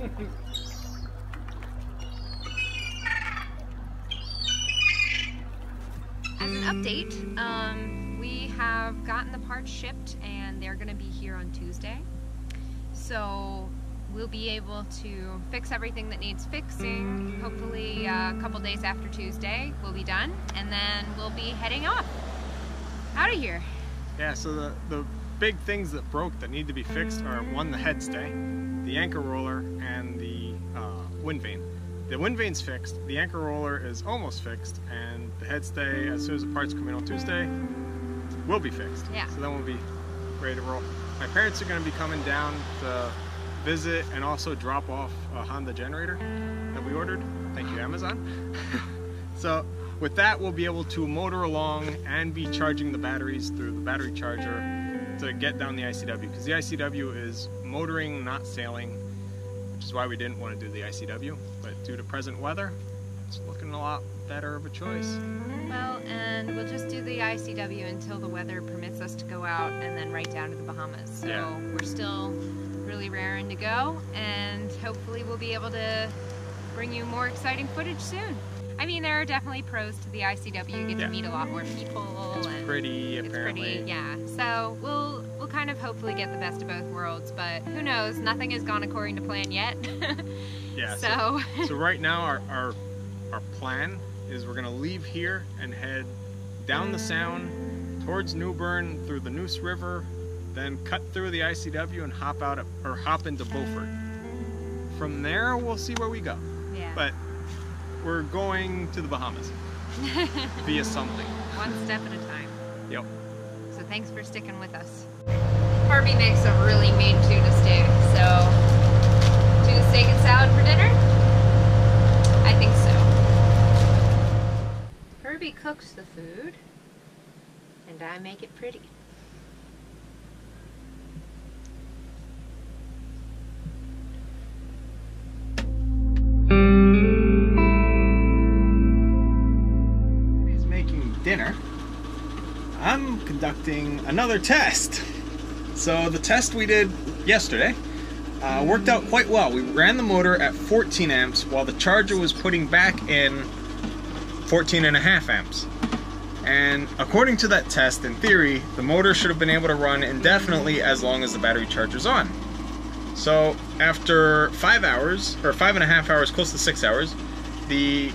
As an update, we have gotten the parts shipped and they're going to be here on Tuesday. So we'll be able to fix everything that needs fixing. Hopefully a couple days after Tuesday we'll be done, and then we'll be heading off out of here. Yeah, so the big things that broke that need to be fixed are, one, the head stay, the anchor roller, and the wind vane. The wind vane's fixed, the anchor roller is almost fixed, and the head stay, as soon as the parts come in on Tuesday, will be fixed. Yeah. So then we'll be ready to roll. My parents are going to be coming down to visit and also drop off a Honda generator that we ordered. Thank you, Amazon. So with that, we'll be able to motor along and be charging the batteries through the battery charger to get down the ICW, because the ICW is motoring, not sailing, which is why we didn't want to do the ICW, but due to present weather, it's looking a lot better of a choice. Well, and we'll just do the ICW until the weather permits us to go out, and then right down to the Bahamas. So yeah, we're still really raring to go, and hopefully we'll be able to bring you more exciting footage soon. I mean, there are definitely pros to the ICW. You get to meet a lot more people. It's pretty, apparently. It's pretty, yeah. So we'll kind of hopefully get the best of both worlds, but who knows? Nothing has gone according to plan yet. Yeah. So right now our plan is we're gonna leave here and head down the Sound towards Newbern through the Neuse River, then cut through the ICW and hop into Beaufort. From there, we'll see where we go. Yeah. But we're going to the Bahamas via something. One step at a time. Yep. So thanks for sticking with us. Herby makes a really mean tuna steak, so tuna steak and salad for dinner? I think so. Herby cooks the food, and I make it pretty. Dinner, I'm conducting another test. So the test we did yesterday worked out quite well. We ran the motor at 14 amps while the charger was putting back in 14.5 amps. And according to that test, in theory, the motor should have been able to run indefinitely as long as the battery charger's on. So after 5 hours, or 5.5 hours, close to 6 hours, we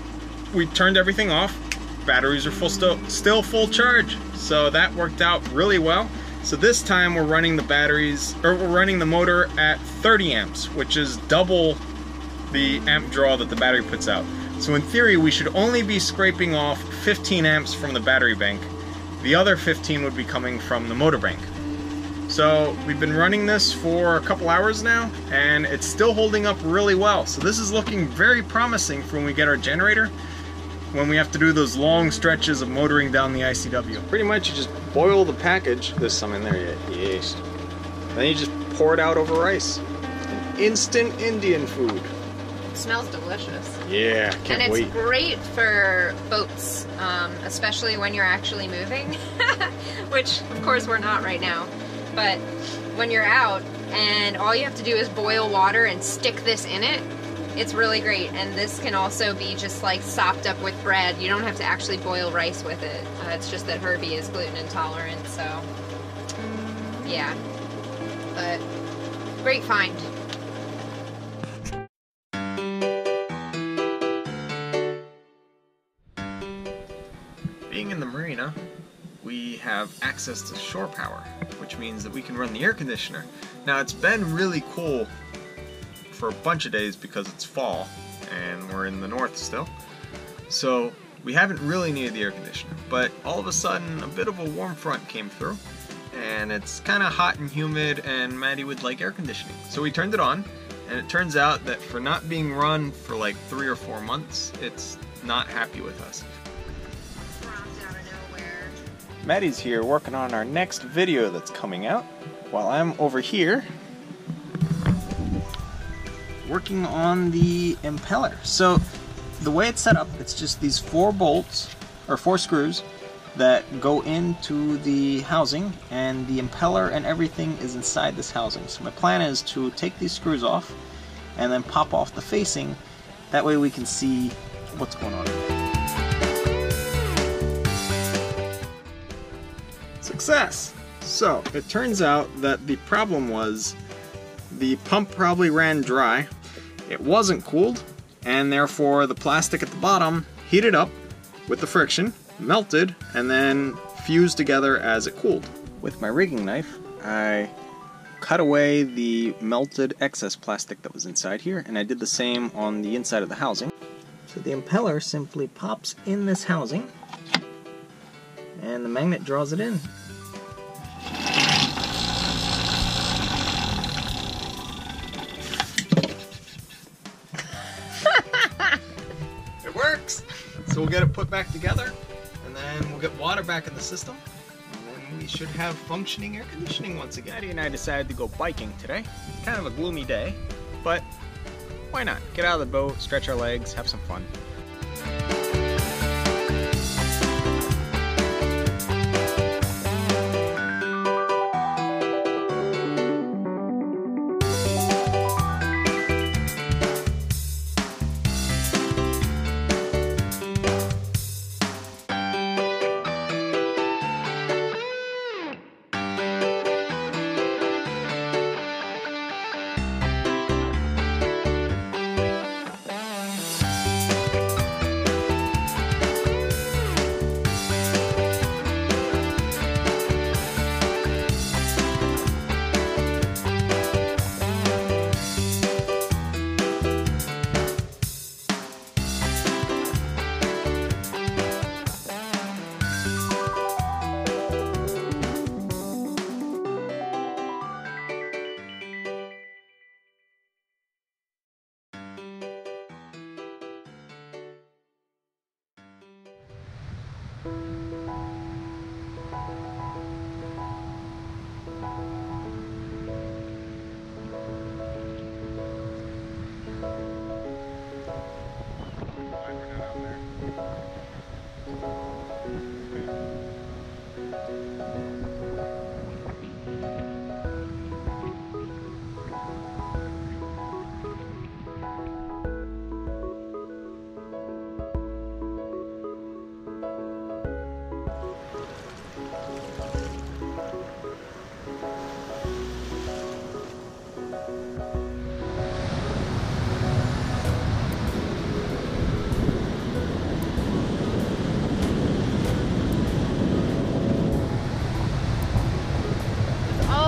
turned everything off. Batteries are still full charge, so that worked out really well. So this time we're running the motor at 30 amps, which is double the amp draw that the battery puts out. So in theory, we should only be scraping off 15 amps from the battery bank. The other 15 would be coming from the motor bank. So we've been running this for a couple hours now, and it's still holding up really well. So this is looking very promising for when we get our generator, when we have to do those long stretches of motoring down the ICW. Pretty much you just boil the package. There's some in there yet. Yes. Then you just pour it out over rice. An instant Indian food. It smells delicious. Yeah, can't wait. And it's great for boats, especially when you're actually moving, which of course we're not right now. But when you're out and all you have to do is boil water and stick this in it, it's really great. And this can also be just like sopped up with bread. You don't have to actually boil rice with it. It's just that Herby is gluten intolerant, so yeah. But great find. Being in the marina, we have access to shore power, which means that we can run the air conditioner. Now it's been really cool for a bunch of days because it's fall and we're in the north still, so we haven't really needed the air conditioner, but all of a sudden a bit of a warm front came through and it's kind of hot and humid, and Maddie would like air conditioning, so we turned it on, and it turns out that for not being run for like 3 or 4 months, it's not happy with us. Maddie's here working on our next video that's coming out, while I'm over here working on the impeller. So the way it's set up, it's just these 4 bolts, or 4 screws, that go into the housing, and the impeller and everything is inside this housing. So my plan is to take these screws off and then pop off the facing. That way we can see what's going on. Success! So, it turns out that the problem was the pump probably ran dry, it wasn't cooled, and therefore the plastic at the bottom heated up with the friction, melted, and then fused together as it cooled. With my rigging knife, I cut away the melted excess plastic that was inside here, and I did the same on the inside of the housing. So the impeller simply pops in this housing, and the magnet draws it in. It works! So we'll get it put back together, and then we'll get water back in the system, and then we should have functioning air conditioning once again. Eddie and I decided to go biking today. It's kind of a gloomy day, but why not? Get out of the boat, stretch our legs, have some fun.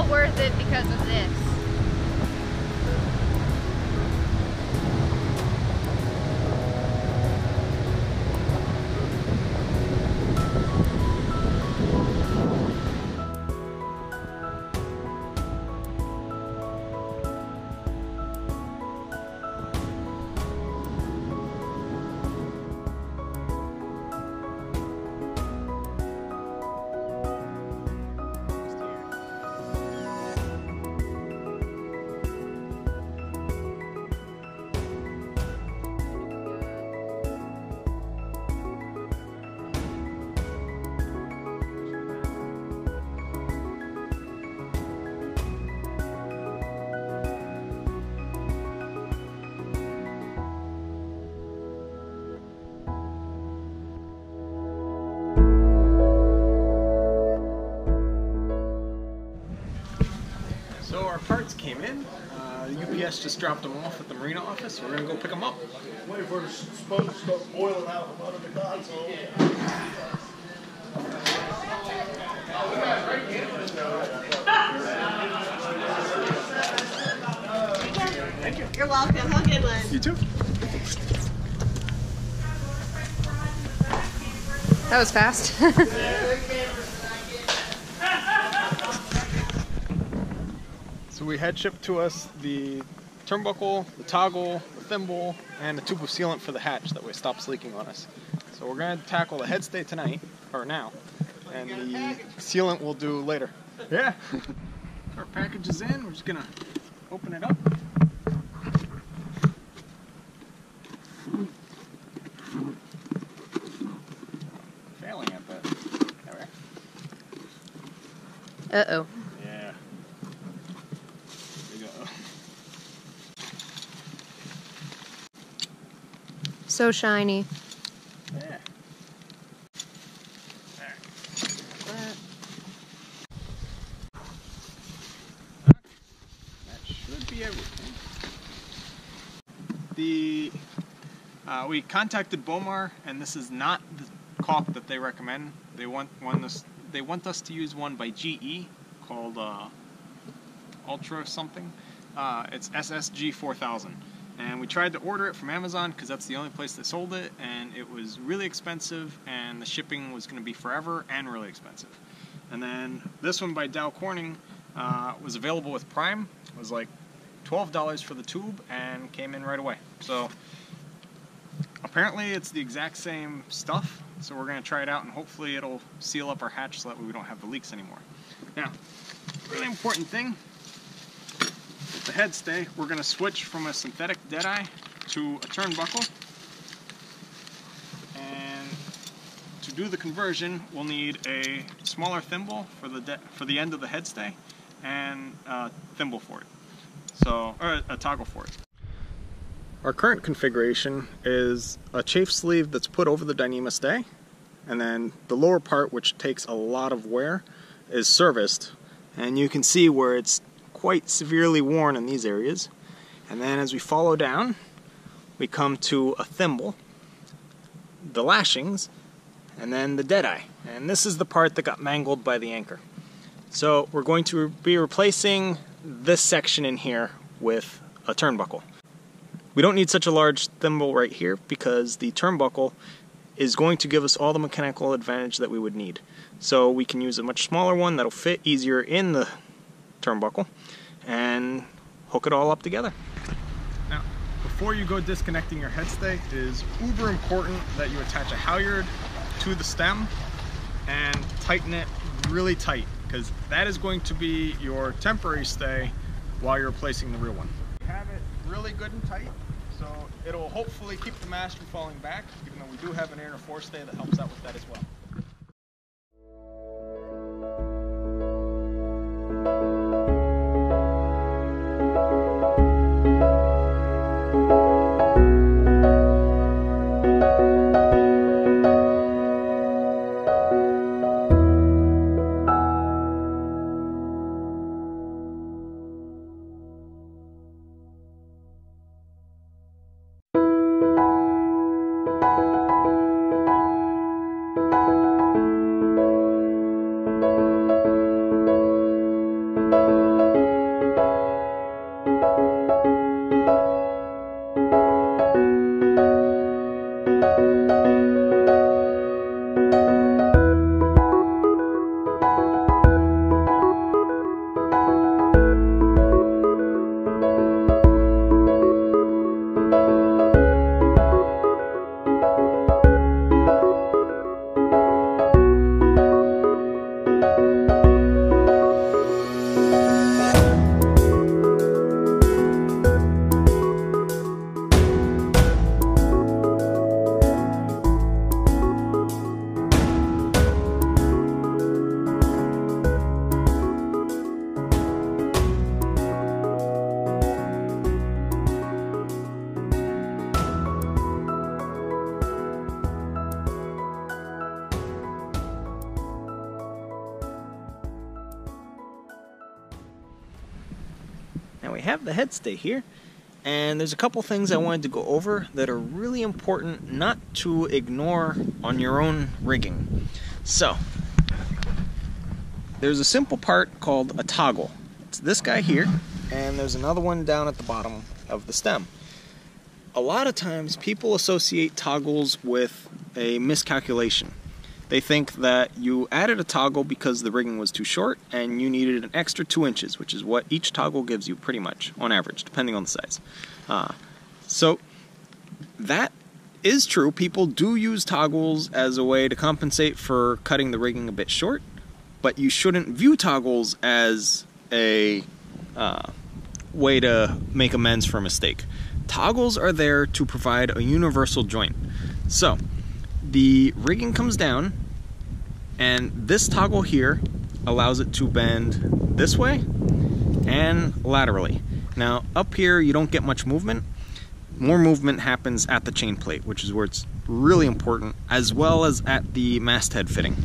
Worth it because of this. So our parts came in. UPS just dropped them off at the marina office. We're gonna go pick them up. Wait for the smoke to start boiling out from under the console. Thank you. You're welcome. Have a good one. You too. That was fast. So we had shipped to us the turnbuckle, the toggle, the thimble, and a tube of sealant for the hatch that way it stops leaking on us. So we're going to tackle the headstay tonight, or now, and the sealant we'll do later. Yeah. Our package is in. We're just going to open it up. Failing at that. There we are. Uh-oh. Yeah. There we go. So shiny. Yeah. That should be everything. We contacted Bomar, and this is not the caulk that they recommend. They want us to use one by GE called Ultra something. It's SSG 4000, and we tried to order it from Amazon because that's the only place that sold it, and it was really expensive, and the shipping was going to be forever and really expensive. And then this one by Dow Corning was available with Prime. It was like $12 for the tube and came in right away. So apparently it's the exact same stuff, so we're going to try it out and hopefully it'll seal up our hatch so that we don't have the leaks anymore. Now, really important thing, with the head stay, we're going to switch from a synthetic deadeye to a turnbuckle, and to do the conversion we'll need a smaller thimble for the end of the head stay and a thimble for it, or a toggle for it. Our current configuration is a chafe sleeve that's put over the Dyneema stay, and then the lower part, which takes a lot of wear, is serviced, and you can see where it's quite severely worn in these areas. And then as we follow down, we come to a thimble, the lashings, and then the deadeye. And this is the part that got mangled by the anchor. So we're going to be replacing this section in here with a turnbuckle. We don't need such a large thimble right here because the turnbuckle is going to give us all the mechanical advantage that we would need. So we can use a much smaller one that'll fit easier in the turnbuckle and hook it all up together. Now, before you go disconnecting your head stay, it is uber important that you attach a halyard to the stem and tighten it really tight, because that is going to be your temporary stay while you're replacing the real one. Have it really good and tight, so it'll hopefully keep the mast from falling back, even though we do have an inner forestay that helps out with that as well. Now we have the head stay here, and there's a couple things I wanted to go over that are really important not to ignore on your own rigging. So, there's a simple part called a toggle. It's this guy here, and there's another one down at the bottom of the stem. A lot of times people associate toggles with a miscalculation. They think that you added a toggle because the rigging was too short and you needed an extra 2 inches, which is what each toggle gives you pretty much, on average, depending on the size. So that is true. People do use toggles as a way to compensate for cutting the rigging a bit short, but you shouldn't view toggles as a way to make amends for a mistake. Toggles are there to provide a universal joint. So the rigging comes down, and this toggle here allows it to bend this way and laterally. Now up here you don't get much movement. more movement happens at the chain plate, which is where it's really important, as well as at the masthead fitting.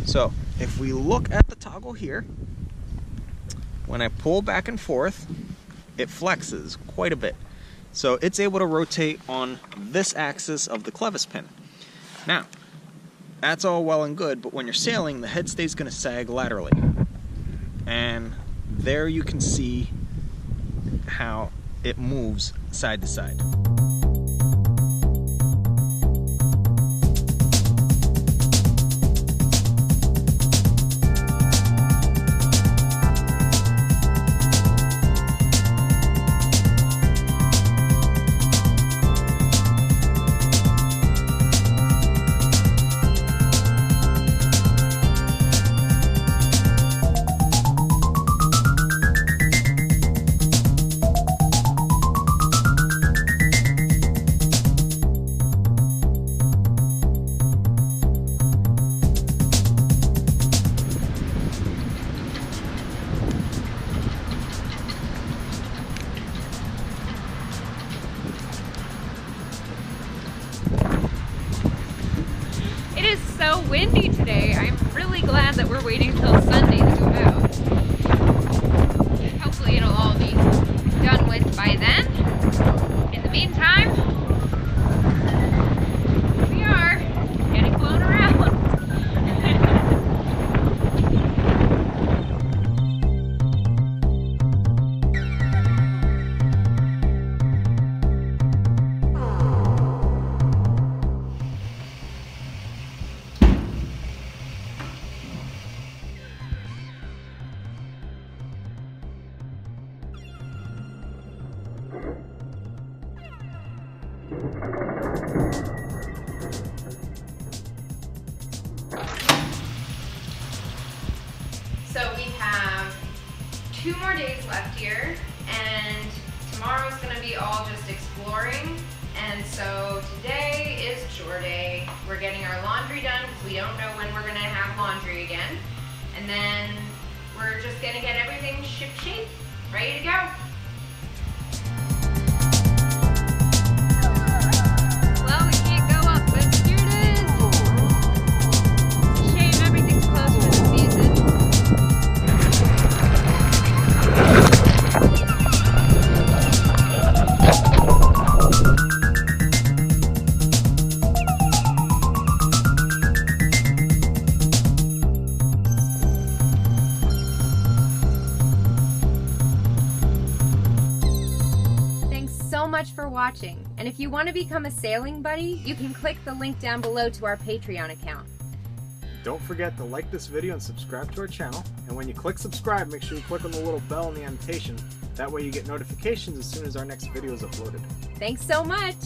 So if we look at the toggle here, when I pull back and forth, it flexes quite a bit. So it's able to rotate on this axis of the clevis pin. Now, that's all well and good, but when you're sailing, the head stays going to sag laterally. And there you can see how it moves side to side. So windy today. I'm really glad that we're waiting till Sunday to go out. Hopefully it'll all be done with by then. In the meantime, we are getting blown around. So we have 2 more days left here, and tomorrow's gonna be all just exploring. And so today is chore day. We're getting our laundry done because we don't know when we're gonna have laundry again. And then we're just gonna get everything ship shape, ready to go. Well, we can't go up, but here it is. Shame everything's closed for the season. So much for watching, and if you want to become a sailing buddy, you can click the link down below to our Patreon account. Don't forget to like this video and subscribe to our channel, and when you click subscribe, make sure you click on the little bell in the annotation. That way you get notifications as soon as our next video is uploaded. Thanks so much!